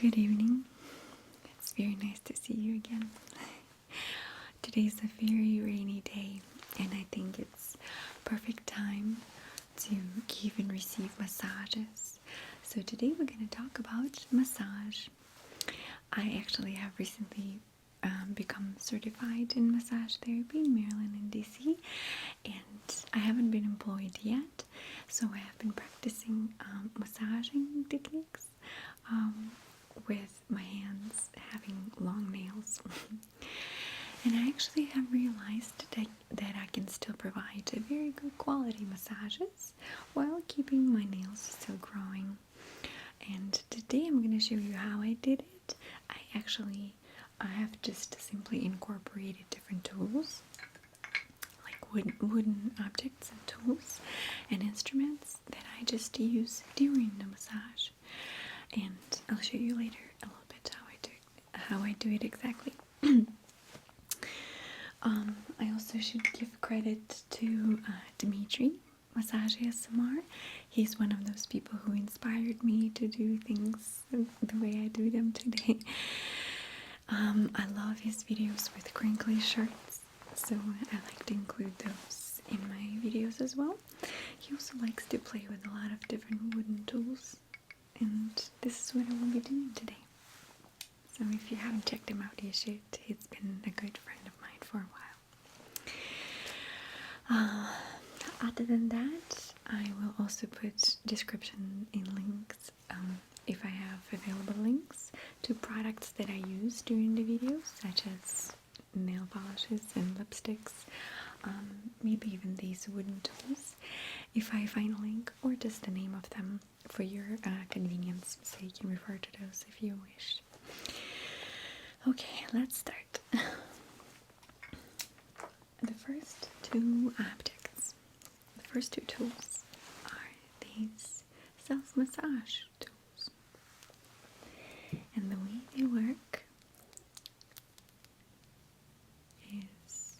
Good evening. It's very nice to see you again. Today's a very rainy day, and I think it's perfect time to give and receive massages. So today we're going to talk about massage. I actually have recently become certified in massage therapy in Maryland and DC, and I haven't been employed yet, so I have been practicing massaging techniques with my hands having long nails. And I actually have realized that I can still provide a very good quality massages while keeping my nails still growing. And today I'm going to show you how I did it. I have just simply incorporated different tools, like wooden objects and tools and instruments that I just use during the massage. And I'll show you later a little bit how I do it exactly. I also should give credit to Dimitri, Massage ASMR. He's one of those people who inspired me to do things the way I do them today. I love his videos with crinkly shirts, so I like to include those in my videos as well. He also likes to play with a lot of different wooden tools, and this is what I will be doing today. So if you haven't checked him out, you should. He's been a good friend of mine for a while. Other than that, I will also put description in links, if I have available links to products that I use during the videos, such as nail polishes and lipsticks, maybe even these wooden tools, if I find a link, or just the name of them for your convenience, so you can refer to those if you wish. Okay, let's start. The first two tools are these self-massage tools. And the way they work is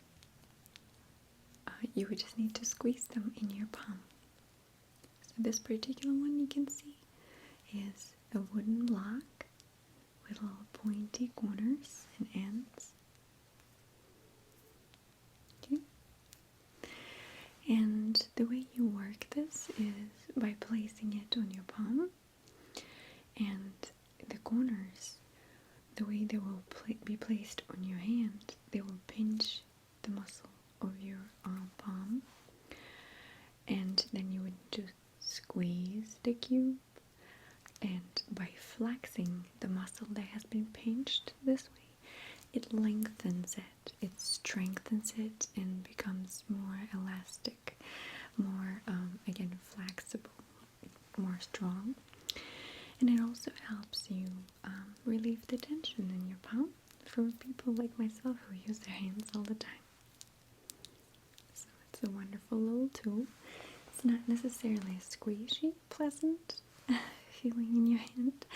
you would just need to squeeze them in your palm. So this particular one you can see is a wooden block with little pointy corners and ends. Okay. And the way you work this is by placing it on your palm, and the corners, the way they will be placed on your hand, they will pinch the muscle of your palm, and then you would just squeeze the cube, and by flexing the muscle that has been pinched this way, it lengthens it, it strengthens it, and becomes more elastic, more again flexible, more strong. And it also helps you relieve the tension in your palm for people like myself who use their hands all the time. So it's a wonderful little tool. It's not necessarily a squishy, pleasant feeling in your hand,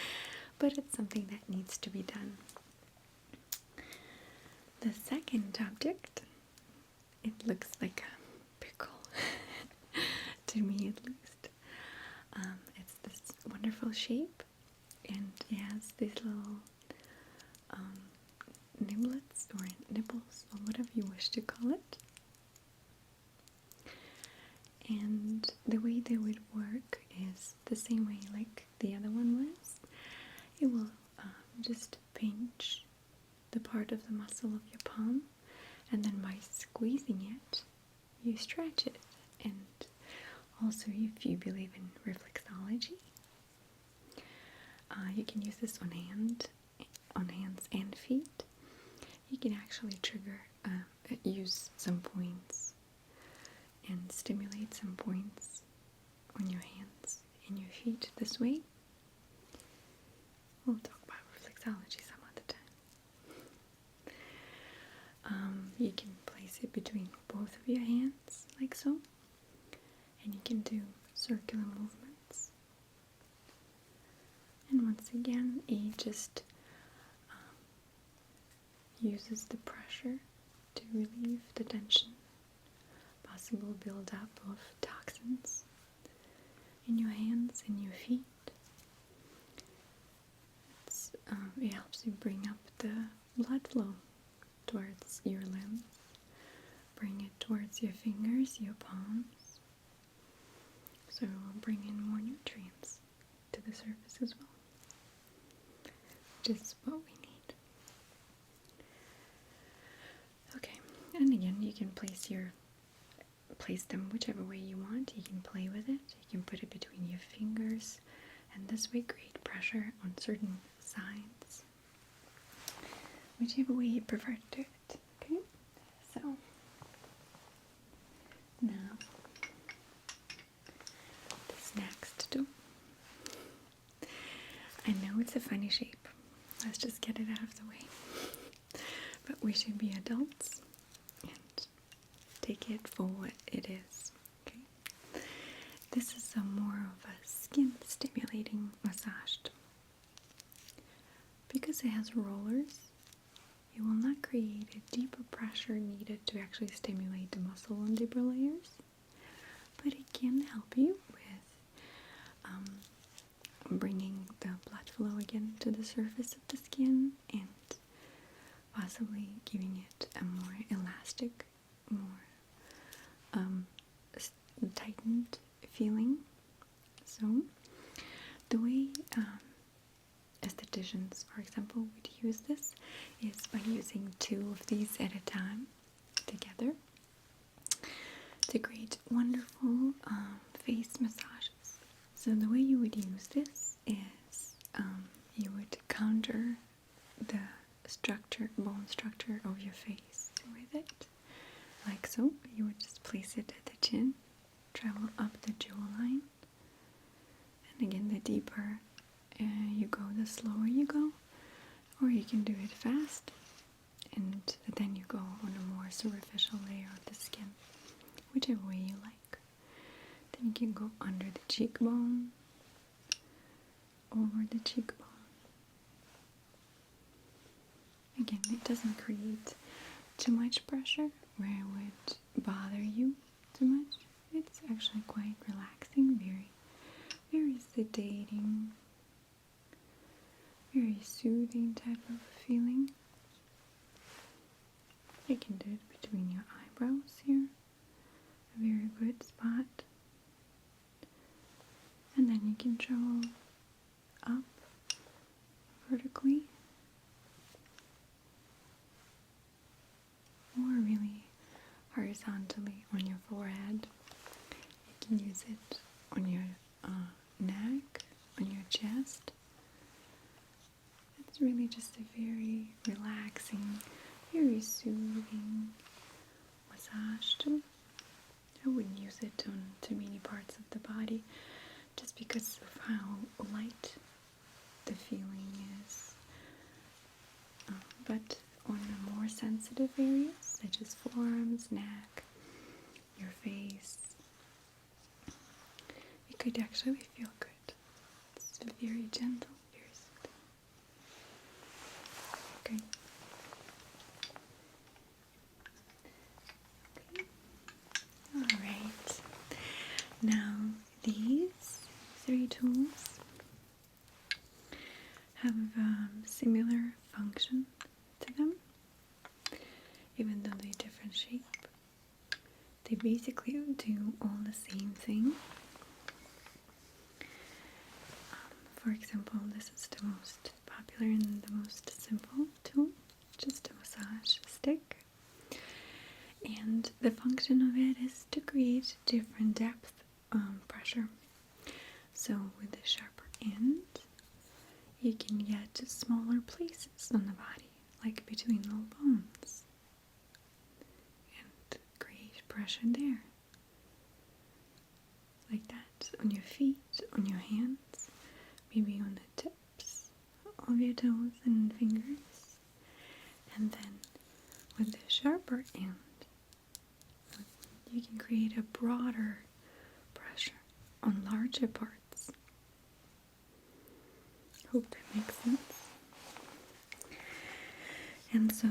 but it's something that needs to be done. The second object, it looks like a pickle, to me at least. It's this wonderful shape, and it has these little niblets or nipples, or whatever you wish to call it. And the way they would work is the same way like the other one was. It will just pinch the part of the muscle of your palm, and then by squeezing it, you stretch it. And also, if you believe in reflexology, you can use this on hands and feet. You can actually use some points and stimulate some points on your hands and your feet this way. We'll talk about reflexology some other time. You can place it between both of your hands, like so, and you can do circular movements. And once again, it just uses the pressure to relieve the tension, possible buildup of toxins in your hands and your feet. It's flow towards your limbs. Bring it towards your fingers, your palms. So it will bring in more nutrients to the surface as well, which is what we need. Okay, and again, you can place them whichever way you want. You can play with it. You can put it between your fingers, and this way create pressure on certain sides. Whichever way you prefer to do it. Okay, so now this next tool. I know it's a funny shape. Let's just get it out of the way. But we should be adults and take it for what it is. Okay. This is more of a skin stimulating massage tool. Because it has rollers, it will not create a deeper pressure needed to actually stimulate the muscle on deeper layers, but it can help you with bringing the blood flow again to the surface of the skin and possibly giving it a more elastic, more tightened feeling. So the way estheticians, for example, would use this is by using 2 of these at a time together to create wonderful face massages. So the way you would use this is you would counter the bone structure of your face with it, like so. You would just place it at the chin, travel up the jawline, and again, the deeper you go, the slower you go, or you can do it fast, and then you go on a more superficial layer of the skin, whichever way you like. Then you can go under the cheekbone, over the cheekbone. Again, it doesn't create too much pressure where it would bother you too much. It's actually quite relaxing, very sedating, very soothing type of feeling. You can do it between your eyebrows here, a very good spot. And then you can travel up vertically, or really horizontally on your forehead. You can use it on your neck, on your chest. It's really just a very relaxing, very soothing massage tool. I wouldn't use it on too many parts of the body just because of how light the feeling is. But on the more sensitive areas, such as forearms, neck, your face, it could actually feel good. It's very gentle, very soothing. Okay. Alright. Now, these 3 tools have a similar function to them, even though they're different shape. They basically do all the same thing. For example, this is the most popular and the most simple tool, just a massage stick. And the function of it is to create different depth pressure. So with the sharper end, you can get to smaller places on the body, like between little bones, and create pressure there. Like that, on your feet, on your hands, maybe on the tips of your toes and fingers. And then with the sharper end, you can create a broader pressure on larger parts. Hope that makes sense. And so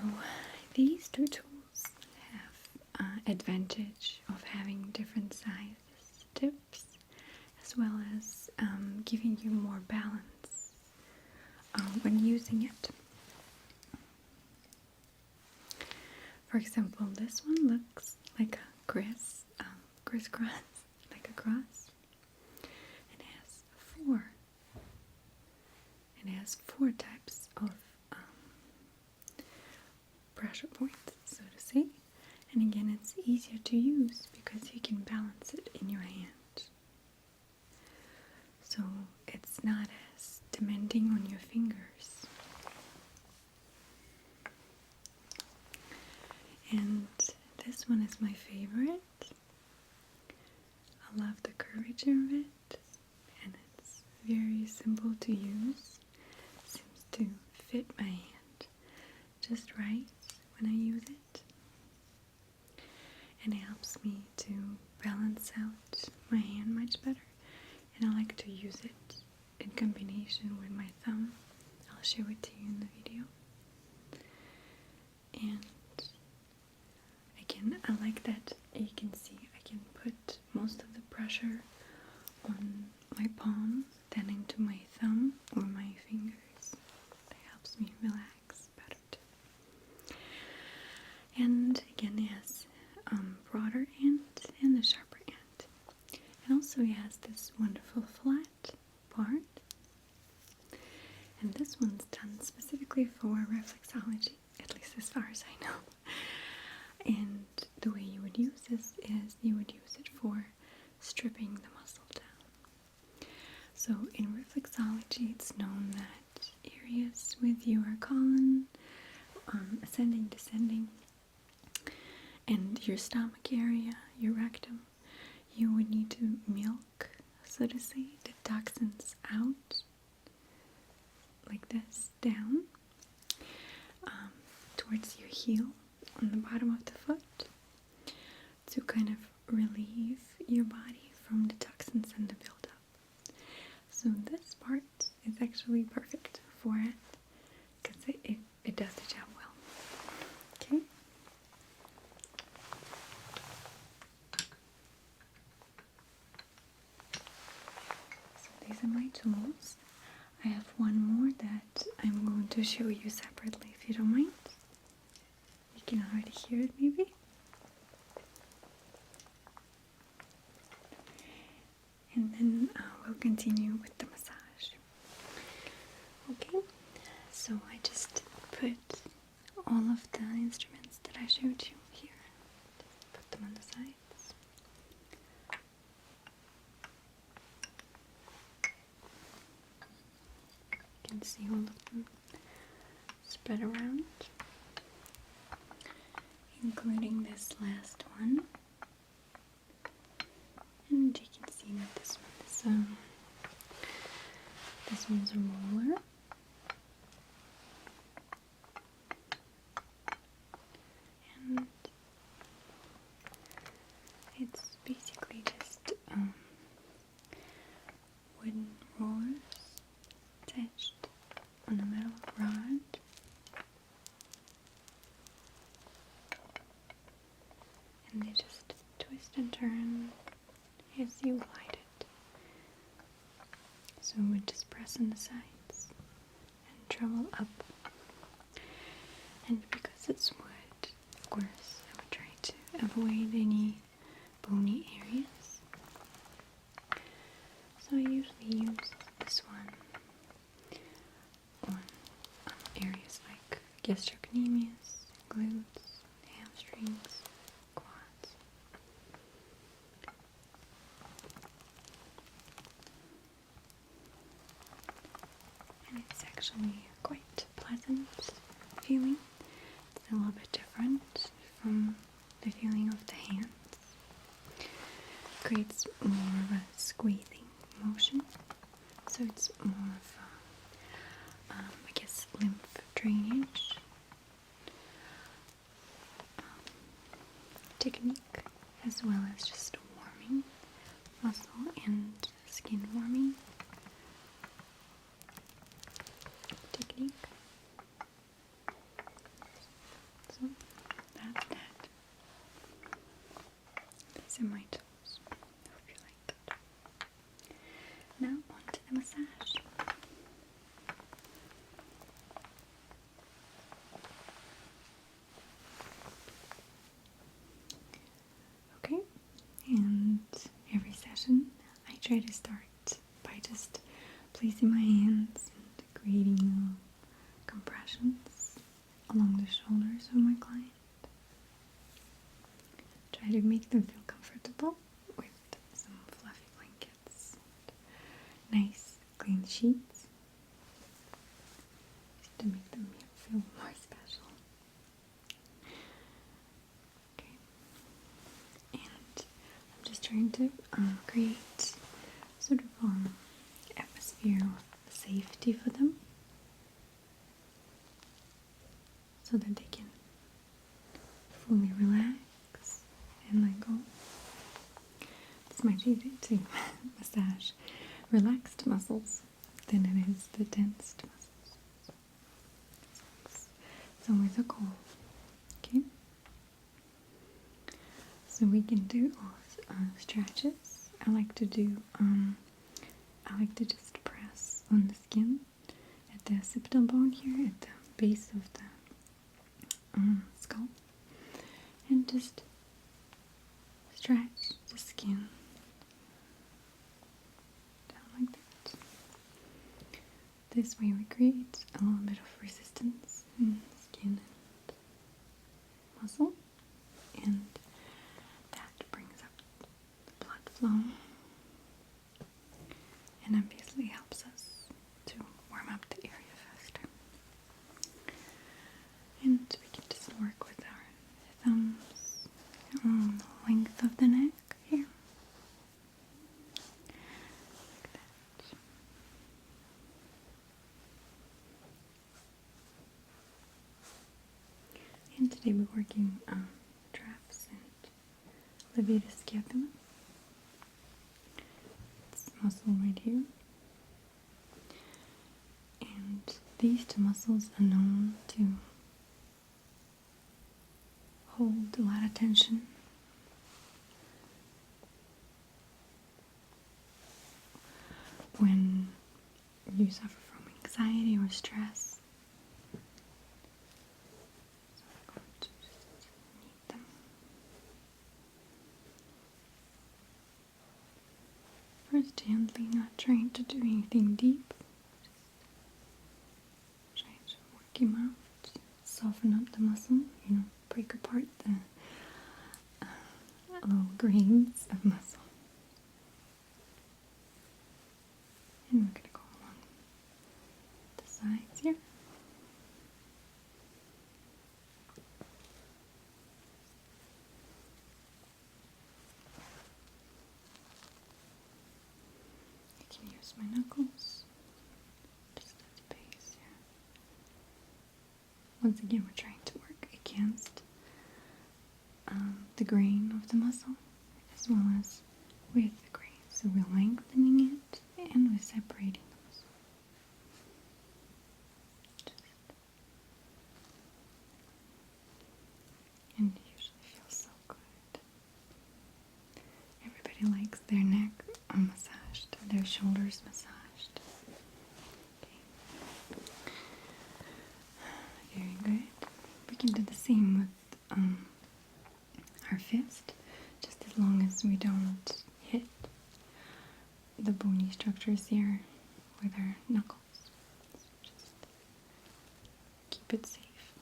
these 2 tools have advantage of having different size tips, as well as giving you more balance when using it. For example, this one looks like a crisscross, like a cross. It has four. It has four types of pressure points, so to say. And again, it's easier to use because you can balance it in your hand. So it's not as demanding on your fingers. And this one is my favorite. I love the curvature of it, and it's very simple to use. Seems to fit my hand just right when I use it. And it helps me to balance out my hand much better. And I like to use it in combination with my thumb. I'll show it to you in the video. And again, I like that you can see I can put most of the pressure on my palm, then into my thumb or my fingers. That helps me relax better too. And again, it has broader end and the sharper end. And also it has this wonderful flat part. And this one's done specifically for reflexology, at least as far as I know. And the way you would use this is you would use it for stripping the muscle down. So in reflexology, it's known that areas with your colon, ascending, descending, and your stomach area, your rectum, you would need to milk, so to say, the toxins out, like this, down, towards your heel, on the bottom of the foot, to kind of relieve your body from the toxins and the buildup. So this part is actually perfect for it, because it does the job well. Okay? So these are my tools. I have one more that I'm going to show you separately if you don't mind. You can already hear it maybe. And then we'll continue with the massage. Okay, so I just put all of the instruments that I showed you here. Just put them on the sides. You can see all of them spread around, including this last one. And you can see that this one's a roller. And it's basically just wooden rollers attached on a metal rod. And they just twist and turn as you glide it. So we just press on the sides and travel up. And because it's wood, of course, I would try to avoid any bony areas. So I usually use this one on areas like gastrocnemius, glutes, hamstrings, quads. And it's actually quite pleasant feeling. It's a little bit different from the feeling of the hands. Creates more of a squeezing motion, so it's more of a, I guess, lymph drainage technique, as well as just warming muscle and skin warming technique. So that's that. These are my tools. Hope you like it. Now on to the massage. try to start by just placing my hands and creating little compressions along the shoulders of my client. Try to make them feel comfortable with some fluffy blankets, nice clean sheets, just to make them feel more special. Okay, and I'm just trying to create sort of atmosphere of safety for them, so that they can fully relax and let go. It's much easier to massage relaxed muscles than it is the tensed muscles. It's always a goal. Okay? So we can do stretches. I like to just press on the skin at the occipital bone here, at the base of the skull, and just stretch the skin down like that. This way we create a little bit of resistance in skin and muscle, and that brings up the blood flow and obviously helps us to warm up the area faster. And we can just work with our thumbs along the length of the neck here, like that. And today we're working on traps and levator scapula. It's a muscle right here. And these two muscles are known to hold a lot of tension when you suffer from anxiety or stress. So I'm going to just knead them. First gently, not trying to do anything deep. Just trying to work him out, soften up the muscle, break apart the little grains of muscle. And we're going to go along the sides here. I can use my knuckles just at the base here. Once again, we're trying to work against the grain of the muscle as well as with the grain. So we're lengthening it and we're separating the muscle. And it usually feels so good. Everybody likes their neck massaged, their shoulders massaged. Okay. Very good. We can do the same with our fist, just as long as we don't hit the bony structures here with our knuckles. Just keep it safe.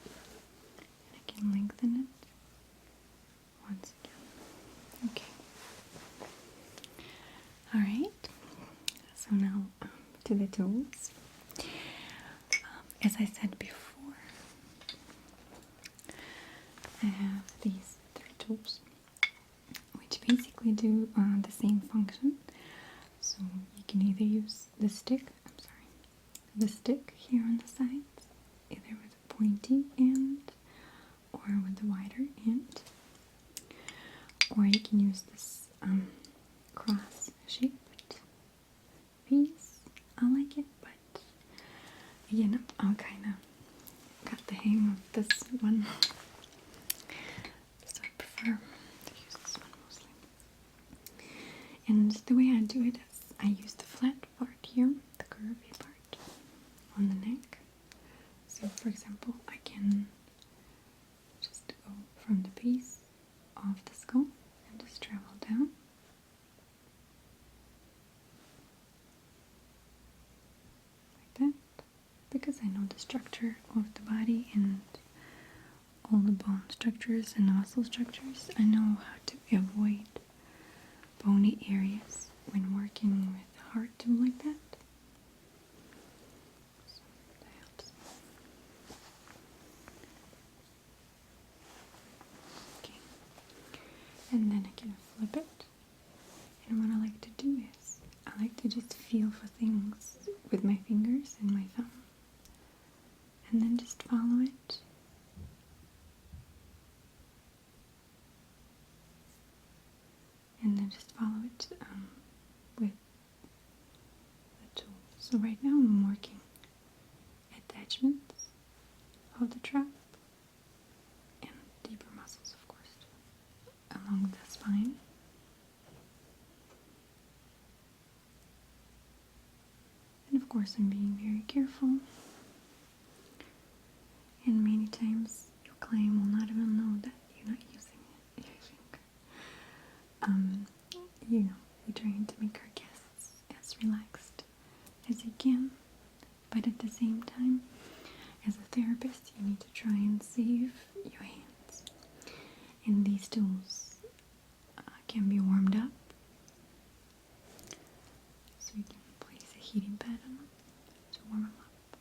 And I can lengthen it once again. Okay. Alright, so now to the tools. As I said before, I have these 3 tools which basically do the same function. So you can either use the stick here on the sides, either with a pointy end or with the wider end, or you can use this cross-shaped piece. I like it, but again, I'll kind of got the hang of this one, so I prefer to use this one mostly. And the way I do it is I use the flat part here, the curvy part on the neck. So for example, I can just go from the base of the skull the structure of the body and all the bone structures and the muscle structures. I know how to avoid bony areas when working with a hard tool like that. So that helps. Okay. And then I can flip it. And what I like to do is I like to just feel for things with my fingers and my thumb. And then just follow it. And then just follow it with the tool. So right now I'm working attachments of the trap and deeper muscles, of course, along the spine. And of course I'm being very careful. And many times your client will not even know that you're not using your finger. You're trying to make our guests as relaxed as you can, but at the same time, as a therapist, you need to try and save your hands. And these tools can be warmed up, so you can place a heating pad on them to warm them up.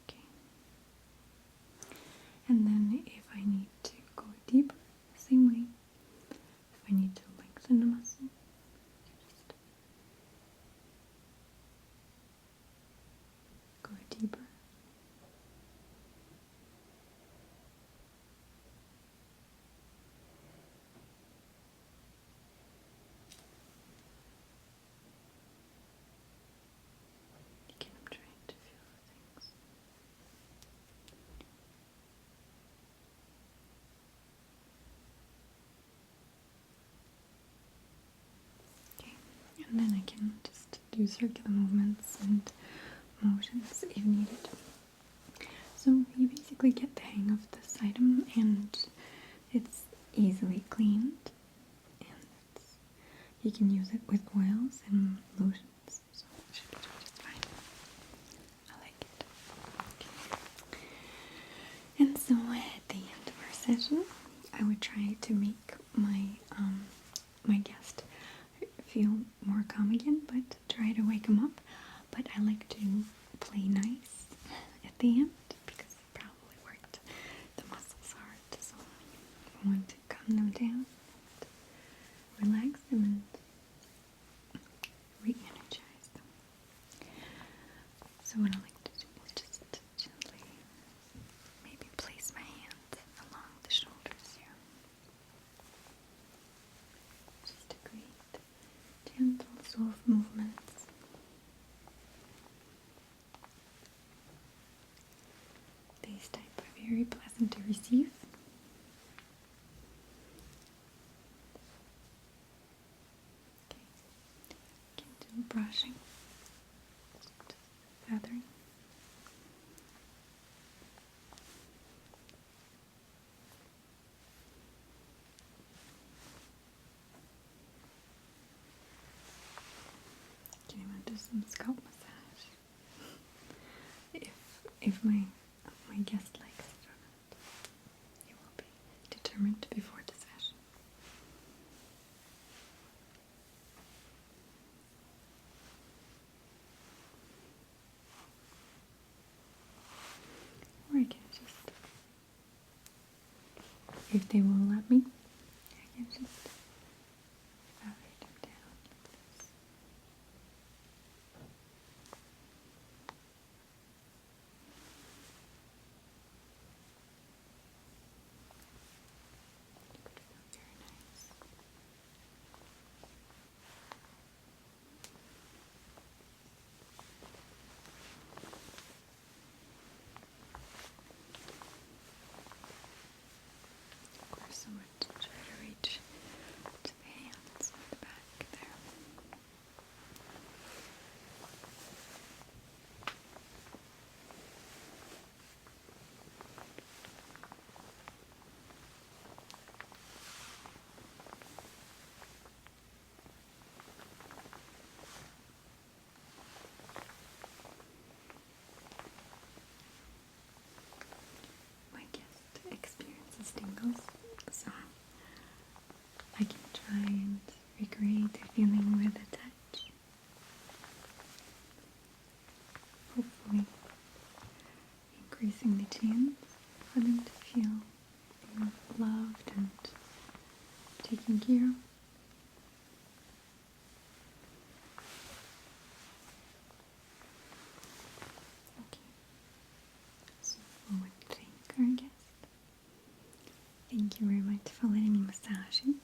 Okay. And then if I need to go deeper, same way. If I need to lengthen the muscle, just go deeper. Again, I'm trying to feel things. Okay, and then I can just do circular movements and motions if needed. So you basically get the hang of this item, and it's easily cleaned, and you can use it with oils and lotions, so it should be just fine. I like it. Okay. And so at the end of our session, I would try to make my my guest feel more calm again, but try to wake him up. But I like to play nice at the end because it probably worked the muscles hard. So I want to calm them down, relax them, and re-energize them. So what I like to do is just gently maybe place my hands along the shoulders here. Just to create gentle, soft movements. These type are very pleasant to receive. Okay. Can do brushing, feathering. Can even do some scalp massage if my guest likes it or not. It will be determined before the session. Or I can just, if they will let me, I can just elevate them down like this. It could feel very nice. Of course, I would try to reach tingles, so I can try and recreate the feeling with a touch. Hopefully increasing the chance for them to feel loved and taken care of. Okay, so I would thank our guest. Thank you very much for letting me massage you.